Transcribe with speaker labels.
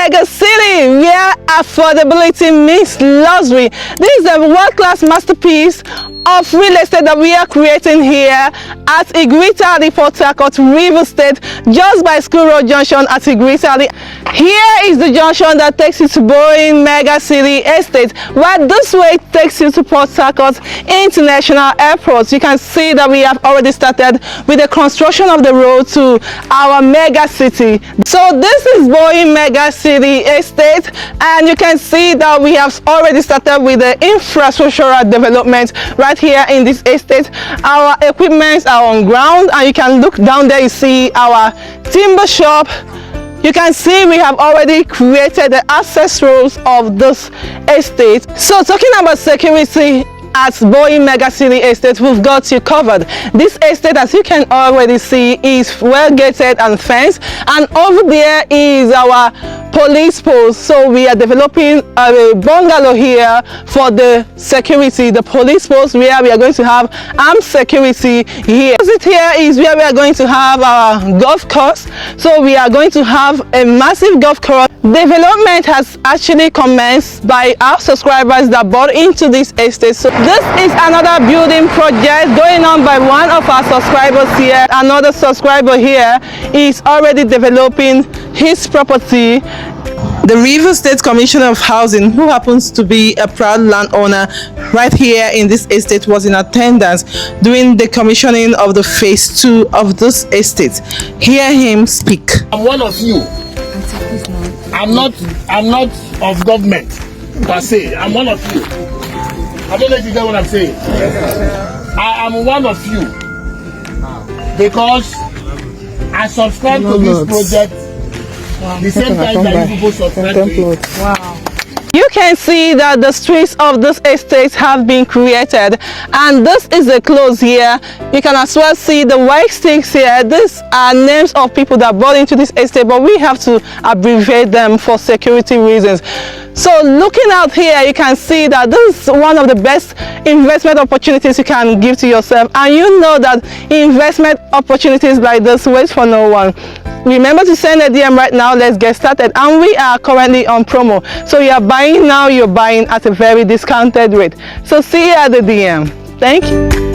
Speaker 1: mega city where affordability meets luxury. This is a world-class masterpiece of real estate that we are creating here at Igwuruta, Port Harcourt, Rivers State, just by School Road Junction at Igwuruta. Here is the junction that takes you to BOING Mega City Estate, where this way takes you to Port Harcourt International Airport. You can see that we have already started with the construction of the road to our mega city. So this is BOING Mega City Estate, and you can see that we have already started with the infrastructural development right here in this estate. Our equipments are on ground, and you can look down there, you see our timber shop. You can see we have already created the access roads of this estate. So talking about security at BOING Mega City Estate, we've got you covered. This estate, as you can already see, is well gated and fenced, and over there is our police post. So we are developing a bungalow here for the security, the police post, where we are going to have armed security here. Here is where we are going to have our golf course. So we are going to have a massive golf course. Development has actually commenced by our subscribers that bought into this estate. So this is another building project going on by one of our subscribers here. Another subscriber here is already developing his property. The Rivers State Commissioner of Housing, who happens to be a proud landowner right here in this estate, was in attendance during the commissioning of the phase 2 of this estate. Hear him speak.
Speaker 2: I'm one of you. I'm not of government per se. I'm one of you. I don't know if you get what I'm saying. I am one of you because I subscribe to this project the same time that you people subscribe to it.
Speaker 1: Wow. You can see that the streets of this estate have been created, and this is a close here. You can as well see the white sticks here. These are names of people that bought into this estate, but we have to abbreviate them for security reasons. So looking out here, you can see that this is one of the best investment opportunities you can give to yourself, and you know that investment opportunities like this wait for no one. Remember to send a DM right now. Let's get started. And we are currently on promo, so you are buying now, you're buying at a very discounted rate. So see you at the DM. Thank you.